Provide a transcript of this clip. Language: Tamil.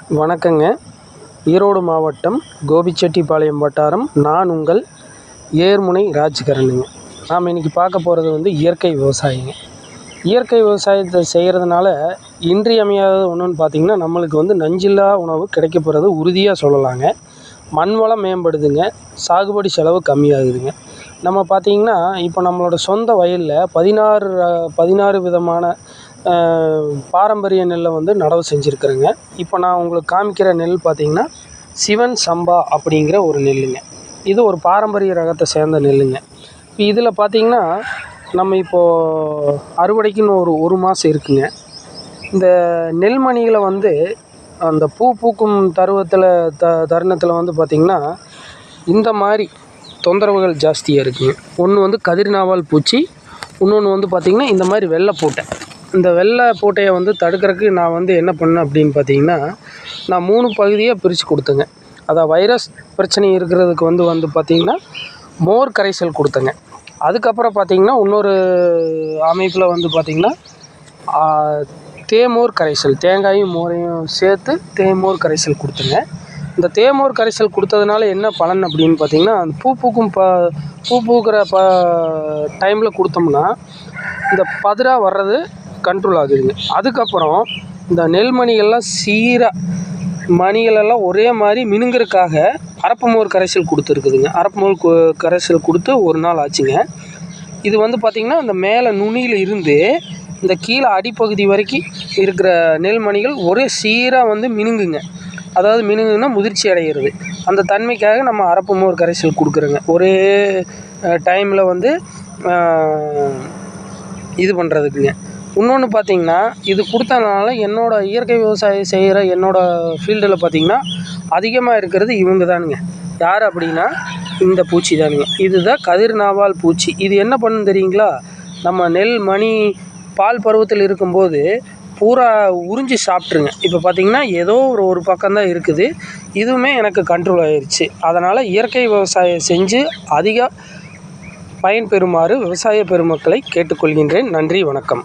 வணக்கங்க. ஈரோடு மாவட்டம் கோபிச்செட்டிப்பாளையம் வட்டாரம். நான் உங்கள் ஏர்முனை ராஜ்கரனுங்க. நாம் இன்றைக்கி பார்க்க போகிறது வந்து இயற்கை விவசாயிங்க. இயற்கை விவசாயத்தை செய்கிறதுனால இன்றியமையாதது ஒன்றுன்னு பார்த்திங்கன்னா, நம்மளுக்கு வந்து நஞ்சில்லா உணவு கிடைக்கப்போகிறது உறுதியாக சொல்லலாங்க. மண் வளம் மேம்படுதுங்க, சாகுபடி செலவு கம்மியாகுதுங்க. நம்ம பார்த்திங்கன்னா, இப்போ நம்மளோட சொந்த வயலில் 16 விதமான பாரம்பரிய நெல்லை வந்து நடவு செஞ்சுருக்குறேங்க. இப்போ நான் உங்களுக்கு காமிக்கிற நெல் பார்த்திங்கன்னா சிவன் சம்பா அப்படிங்கிற ஒரு நெல்லுங்க. இது ஒரு பாரம்பரிய ரகத்தை சேர்ந்த நெல்லுங்க. இப்போ இதில் பார்த்திங்கன்னா நம்ம இப்போது அறுவடைக்குன்னு ஒரு மாதம் இருக்குங்க. இந்த நெல்மணிகளை வந்து அந்த பூ பூக்கும் தருணத்தில் வந்து பார்த்திங்கன்னா இந்த மாதிரி தொந்தரவுகள் ஜாஸ்தியாக இருக்குங்க. ஒன்று வந்து கதிர்நாவால் பூச்சி, இன்னொன்று வந்து பார்த்திங்கன்னா இந்த மாதிரி வெள்ளைப்பூட்டை. இந்த வெள்ளைப்பூட்டையை வந்து தடுக்கிறதுக்கு நான் வந்து என்ன பண்ணேன் அப்படின்னு பார்த்திங்கன்னா, நான் 3 பகுதியாக பிரித்து கொடுத்தேங்க. அதான் வைரஸ் பிரச்சனை இருக்கிறதுக்கு வந்து பார்த்திங்கன்னா மோர் கரைசல் கொடுத்தேங்க. அதுக்கப்புறம் பார்த்திங்கன்னா இன்னொரு அமைப்பில் வந்து பார்த்திங்கன்னா தேமோர் கரைசல், தேங்காயும் மோரையும் சேர்த்து தேமோர் கரைசல் கொடுத்தேங்க. இந்த தேமோர் கரைசல் கொடுத்ததுனால என்ன பலன் அப்படின்னு பார்த்திங்கன்னா, அந்த பூ பூக்கிற டைமில் கொடுத்தோம்னா இந்த பதிரா வர்றது கண்ட்ரோல் ஆகுதுங்க. அதுக்கப்புறம் இந்த நெல்மணிகள்லாம் சீராக மணிகளெல்லாம் ஒரே மாதிரி மினுங்கிறதுக்காக அரப்புமோர் கரைசல் கொடுத்துருக்குதுங்க. அரப்புமோர் கரைசல் கொடுத்து ஒரு நாள் ஆச்சுங்க. இது வந்து பார்த்திங்கன்னா இந்த மேலே நுனியில் இருந்து இந்த கீழே அடிப்பகுதி வரைக்கும் இருக்கிற நெல்மணிகள் ஒரே சீராக வந்து மினுங்குங்க. அதாவது மினுங்குன்னா முதிர்ச்சி அடைகிறது. அந்த தன்மைக்காக நம்ம அரப்புமோர் கரைசல் கொடுக்குறோங்க. ஒரே டைமில் வந்து இது பண்ணுறதுக்குங்க. இன்னொன்று பார்த்திங்கன்னா, இது கொடுத்தனால என்னோடய இயற்கை விவசாயம் செய்கிற என்னோடய ஃபீல்டில் பார்த்திங்கன்னா அதிகமாக இருக்கிறது இவங்க தானுங்க. யார் அப்படின்னா இந்த பூச்சி தானுங்க. இதுதான் கதிர்நாவால் பூச்சி. இது என்ன பண்ணுன்னு தெரியுங்களா? நம்ம நெல் மணி பால் பருவத்தில் இருக்கும்போது பூரா உறிஞ்சி சாப்பிட்ருங்க. இப்போ பார்த்திங்கன்னா ஏதோ ஒரு பக்கம்தான் இருக்குது. இதுவுமே எனக்கு கண்ட்ரோல் ஆகிருச்சு. அதனால் இயற்கை விவசாயம் செஞ்சு அதிக பயன்பெறுமாறு விவசாய பெருமக்களை கேட்டுக்கொள்கின்றேன். நன்றி, வணக்கம்.